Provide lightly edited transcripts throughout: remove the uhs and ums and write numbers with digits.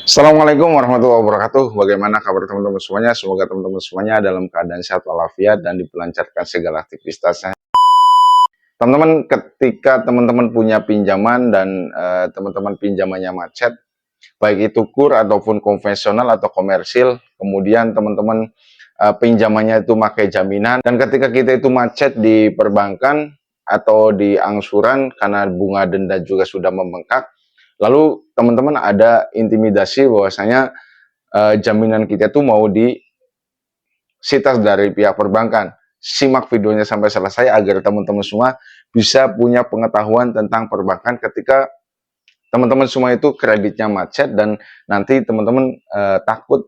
Assalamualaikum warahmatullahi wabarakatuh. Bagaimana kabar teman-teman semuanya? Semoga teman-teman semuanya dalam keadaan sehat walafiat dan dilancarkan segala aktivitasnya. Teman-teman, ketika teman-teman punya pinjaman dan teman-teman pinjamannya macet, baik itu kur ataupun konvensional atau komersil, kemudian teman-teman pinjamannya itu pakai jaminan, dan ketika kita itu macet di perbankan atau di angsuran karena bunga denda juga sudah membengkak, lalu teman-teman ada intimidasi bahwasanya jaminan kita itu mau disita dari pihak perbankan. Simak videonya sampai selesai agar teman-teman semua bisa punya pengetahuan tentang perbankan ketika teman-teman semua itu kreditnya macet dan nanti teman-teman takut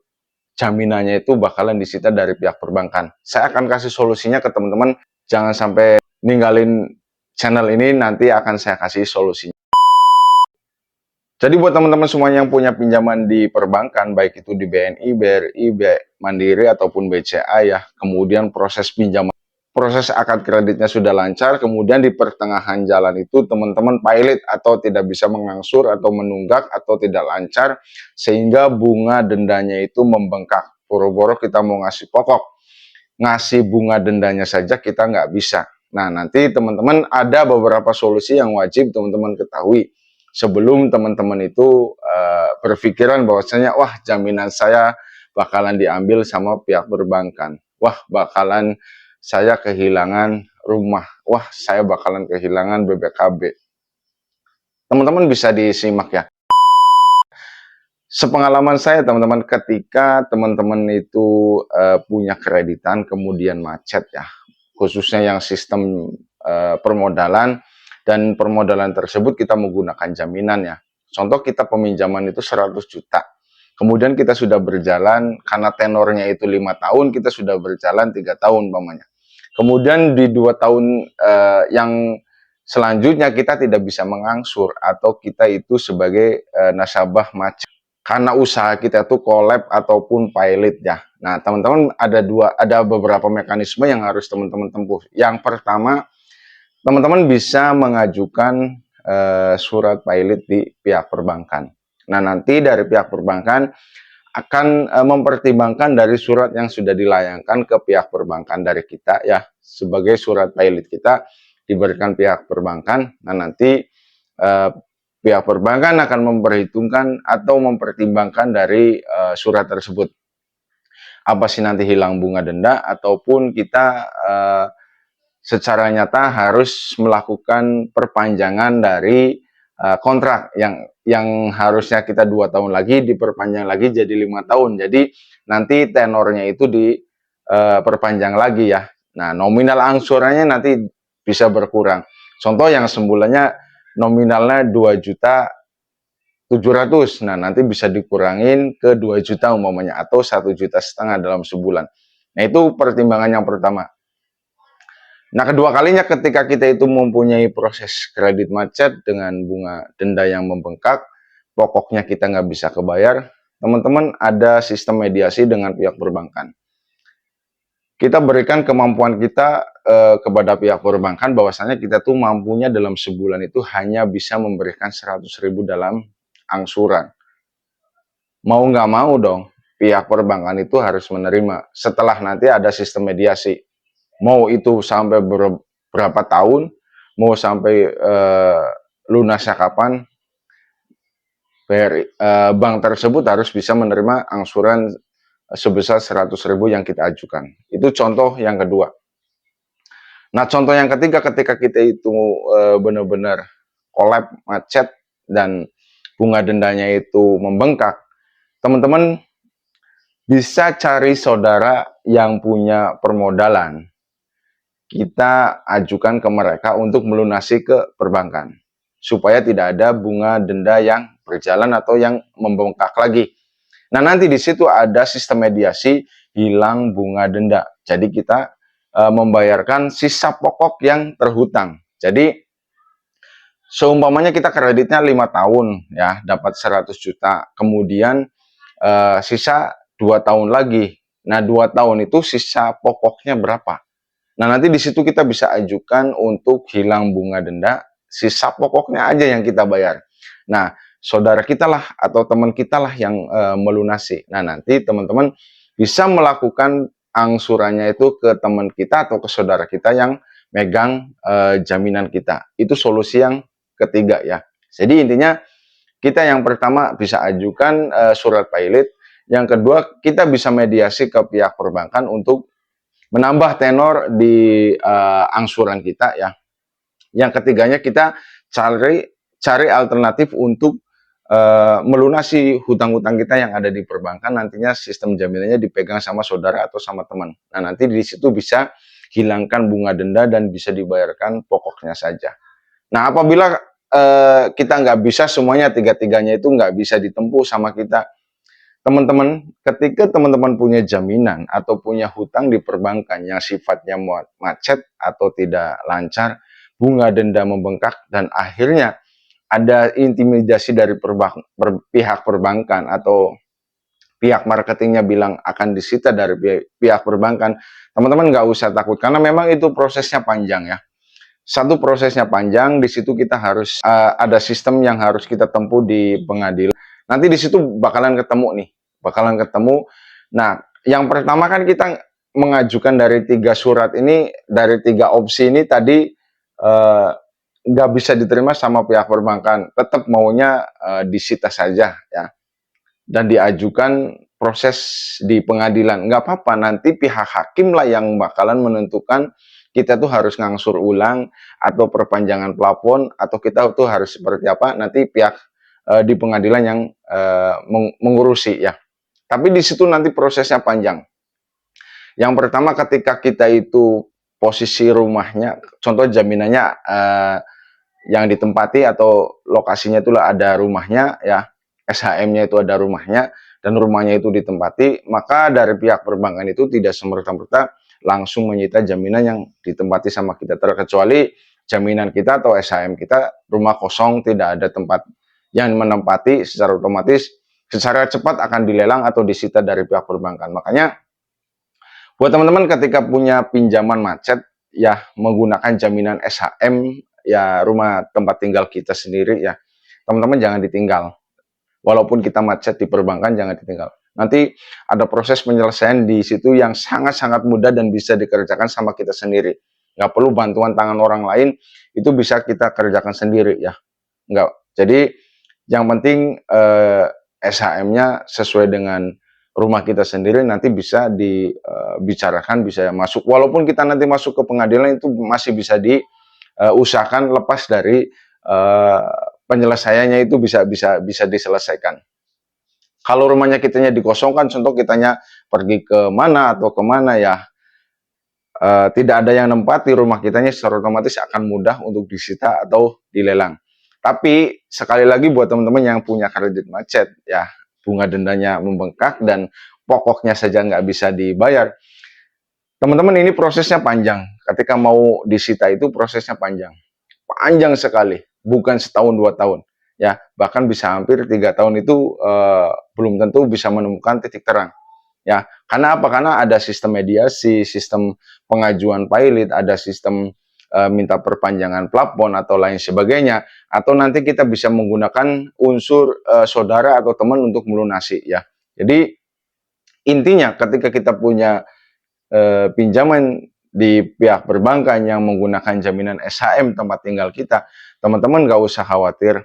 jaminannya itu bakalan disita dari pihak perbankan. Saya akan kasih solusinya ke teman-teman, jangan sampai ninggalin channel ini, nanti akan saya kasih solusinya. Jadi buat teman-teman semuanya yang punya pinjaman di perbankan, baik itu di BNI, BRI, Mandiri, ataupun BCA ya, kemudian proses akad kreditnya sudah lancar, kemudian di pertengahan jalan itu teman-teman pilot atau tidak bisa mengangsur atau menunggak atau tidak lancar, sehingga bunga dendanya itu membengkak. Boro-boro kita mau ngasih pokok, ngasih bunga dendanya saja kita nggak bisa. Nah, nanti teman-teman ada beberapa solusi yang wajib teman-teman ketahui sebelum teman-teman itu berpikiran bahwasanya wah jaminan saya bakalan diambil sama pihak perbankan, wah bakalan saya kehilangan rumah, wah saya bakalan kehilangan BPKB. Teman-teman bisa disimak ya. Sepengalaman saya teman-teman, ketika teman-teman itu punya kreditan kemudian macet ya, khususnya yang sistem permodalan, dan permodalan tersebut kita menggunakan jaminan ya. Contoh kita peminjaman itu 100 juta. Kemudian kita sudah berjalan, karena tenornya itu 5 tahun, kita sudah berjalan 3 tahun umpamanya. Kemudian di 2 tahun yang selanjutnya kita tidak bisa mengangsur atau kita itu sebagai nasabah macet. Karena usaha kita tuh collab ataupun pilot ya. Nah, teman-teman ada beberapa mekanisme yang harus teman-teman tempuh. Yang pertama, teman-teman bisa mengajukan surat pilot di pihak perbankan. Nah, nanti dari pihak perbankan akan mempertimbangkan dari surat yang sudah dilayangkan ke pihak perbankan dari kita ya, sebagai surat pilot kita diberikan pihak perbankan. Nah, nanti pihak perbankan akan memperhitungkan atau mempertimbangkan dari surat tersebut. Apa sih nanti hilang bunga denda ataupun kita secara nyata harus melakukan perpanjangan dari kontrak yang harusnya kita 2 tahun lagi diperpanjang lagi jadi 5 tahun. Jadi nanti tenornya itu diperpanjang lagi ya. Nah, nominal angsurannya nanti bisa berkurang. Contoh yang sembulannya nominalnya 2.700.000. Nah, nanti bisa dikurangin ke 2 juta umpamanya atau 1,5 juta dalam sebulan. Nah, itu pertimbangan yang pertama. Nah, kedua kalinya ketika kita itu mempunyai proses kredit macet dengan bunga denda yang membengkak, pokoknya kita nggak bisa kebayar, teman-teman ada sistem mediasi dengan pihak perbankan. Kita berikan kemampuan kita kepada pihak perbankan bahwasanya kita tuh mampunya dalam sebulan itu hanya bisa memberikan 100.000 dalam angsuran. Mau nggak mau dong, pihak perbankan itu harus menerima setelah nanti ada sistem mediasi. Mau itu sampai berapa tahun, mau sampai lunasnya kapan, bank tersebut harus bisa menerima angsuran sebesar 100.000 yang kita ajukan. Itu contoh yang kedua. Nah, contoh yang ketiga, ketika kita itu benar-benar collab macet dan bunga dendanya itu membengkak, teman-teman bisa cari saudara yang punya permodalan. Kita ajukan ke mereka untuk melunasi ke perbankan supaya tidak ada bunga denda yang berjalan atau yang membengkak lagi. Nah, nanti di situ ada sistem mediasi hilang bunga denda. Jadi kita membayarkan sisa pokok yang terhutang. Jadi seumpamanya kita kreditnya 5 tahun ya, dapat 100 juta. Kemudian sisa 2 tahun lagi. Nah, 2 tahun itu sisa pokoknya berapa? Nah, nanti di situ kita bisa ajukan untuk hilang bunga denda, sisa pokoknya aja yang kita bayar. Nah, saudara kita lah atau teman kita lah yang melunasi. Nah, nanti teman-teman bisa melakukan angsurannya itu ke teman kita atau ke saudara kita yang megang jaminan kita. Itu solusi yang ketiga ya. Jadi intinya kita yang pertama bisa ajukan surat pilot, yang kedua kita bisa mediasi ke pihak perbankan untuk menambah tenor di angsuran kita ya. Yang ketiganya kita cari alternatif untuk melunasi hutang-hutang kita yang ada di perbankan, nantinya sistem jaminannya dipegang sama saudara atau sama teman. Nah, nanti di situ bisa hilangkan bunga denda dan bisa dibayarkan pokoknya saja. Nah, apabila kita nggak bisa semuanya, tiga-tiganya itu nggak bisa ditempuh sama kita, teman-teman, ketika teman-teman punya jaminan atau punya hutang di perbankan yang sifatnya macet atau tidak lancar, bunga denda membengkak, dan akhirnya ada intimidasi dari pihak perbankan atau pihak marketingnya bilang akan disita dari pihak perbankan, teman-teman nggak usah takut karena memang itu prosesnya panjang ya. Satu prosesnya panjang, di situ kita harus ada sistem yang harus kita tempuh di pengadilan. Nanti di situ bakalan ketemu nih, bakalan ketemu. Nah, yang pertama kan kita mengajukan dari 3 surat ini, dari 3 opsi ini tadi nggak bisa diterima sama pihak perbankan, tetap maunya disita saja ya, dan diajukan proses di pengadilan. Nggak apa-apa, nanti pihak hakim lah yang bakalan menentukan kita tuh harus ngangsur ulang atau perpanjangan plafon atau kita tuh harus seperti apa, nanti pihak di pengadilan yang mengurusi ya. Tapi di situ nanti prosesnya panjang. Yang pertama ketika kita itu posisi rumahnya, contoh jaminannya yang ditempati atau lokasinya itulah ada rumahnya ya, SHM-nya itu ada rumahnya dan rumahnya itu ditempati, maka dari pihak perbankan itu tidak semerta-merta langsung menyita jaminan yang ditempati sama kita, terkecuali jaminan kita atau SHM kita rumah kosong tidak ada tempat yang menempati, secara otomatis secara cepat akan dilelang atau disita dari pihak perbankan. Makanya buat teman-teman ketika punya pinjaman macet ya, menggunakan jaminan SHM ya, rumah tempat tinggal kita sendiri ya, teman-teman jangan ditinggal. Walaupun kita macet di perbankan, jangan ditinggal. Nanti ada proses penyelesaian di situ yang sangat-sangat mudah dan bisa dikerjakan sama kita sendiri. Nggak perlu bantuan tangan orang lain, itu bisa kita kerjakan sendiri ya. Nggak. Jadi yang penting SHM-nya sesuai dengan rumah kita sendiri, nanti bisa dibicarakan, bisa masuk. Walaupun kita nanti masuk ke pengadilan, itu masih bisa diusahakan lepas dari penyelesaiannya, itu bisa diselesaikan. Kalau rumahnya kitanya dikosongkan, contoh kitanya pergi ke mana atau kemana ya, tidak ada yang nempati rumah kitanya, secara otomatis akan mudah untuk disita atau dilelang. Tapi sekali lagi buat teman-teman yang punya kredit macet ya, bunga dendanya membengkak dan pokoknya saja nggak bisa dibayar, teman-teman ini prosesnya panjang. Ketika mau disita itu prosesnya panjang sekali, bukan setahun 2 tahun ya, bahkan bisa hampir 3 tahun. Itu belum tentu bisa menemukan titik terang ya. Karena apa? Karena ada sistem mediasi, sistem pengajuan pilot, ada sistem minta perpanjangan plafon atau lain sebagainya, atau nanti kita bisa menggunakan unsur saudara atau teman untuk melunasi ya. Jadi intinya ketika kita punya pinjaman di pihak perbankan yang menggunakan jaminan SHM tempat tinggal kita, teman-teman nggak usah khawatir.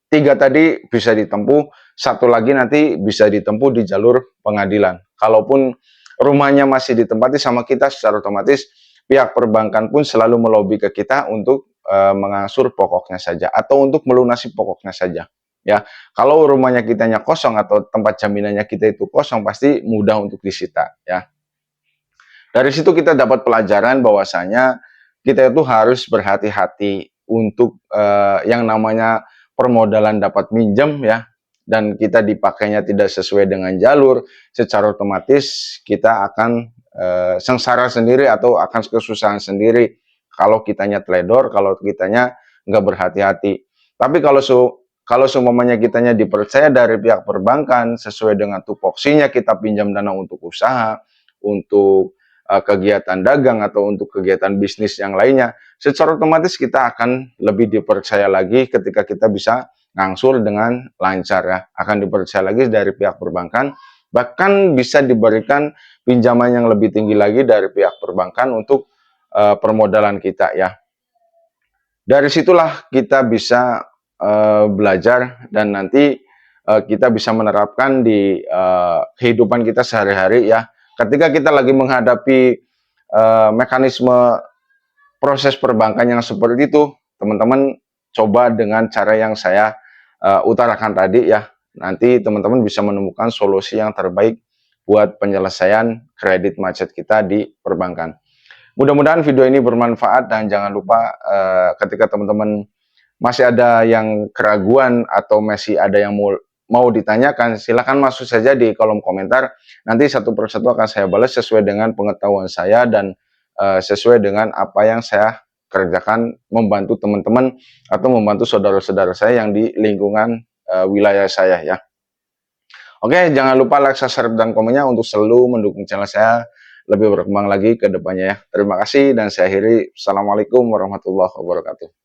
3 tadi bisa ditempuh, 1 lagi nanti bisa ditempuh di jalur pengadilan. Kalaupun rumahnya masih ditempati sama kita, secara otomatis pihak perbankan pun selalu melobi ke kita untuk mengangsur pokoknya saja atau untuk melunasi pokoknya saja ya. Kalau rumahnya kitanya kosong atau tempat jaminannya kita itu kosong, pasti mudah untuk disita ya. Dari situ kita dapat pelajaran bahwasanya kita itu harus berhati-hati untuk yang namanya permodalan dapat minjem ya, dan kita dipakainya tidak sesuai dengan jalur, secara otomatis kita akan sengsara sendiri atau akan kesusahan sendiri kalau kitanya teledor, kalau kitanya nggak berhati-hati. Tapi kalau seumpamanya kitanya dipercaya dari pihak perbankan sesuai dengan tupoksinya, kita pinjam dana untuk usaha, untuk kegiatan dagang atau untuk kegiatan bisnis yang lainnya, secara otomatis kita akan lebih dipercaya lagi ketika kita bisa ngangsur dengan lancar ya, akan dipercaya lagi dari pihak perbankan, bahkan bisa diberikan pinjaman yang lebih tinggi lagi dari pihak perbankan untuk permodalan kita ya. Dari situlah kita bisa belajar dan nanti kita bisa menerapkan di kehidupan kita sehari-hari ya. Ketika kita lagi menghadapi mekanisme proses perbankan yang seperti itu, teman-teman coba dengan cara yang saya utarakan tadi ya. Nanti teman-teman bisa menemukan solusi yang terbaik buat penyelesaian kredit macet kita di perbankan. Mudah-mudahan video ini bermanfaat dan jangan lupa ketika teman-teman masih ada yang keraguan atau masih ada yang mau ditanyakan, silahkan masuk saja di kolom komentar. Nanti satu persatu akan saya balas sesuai dengan pengetahuan saya dan sesuai dengan apa yang saya kerjakan membantu teman-teman atau membantu saudara-saudara saya yang di lingkungan wilayah saya ya. Oke, jangan lupa like, subscribe, dan komennya untuk selalu mendukung channel saya lebih berkembang lagi ke depannya ya. Terima kasih dan saya akhiri. Assalamualaikum warahmatullahi wabarakatuh.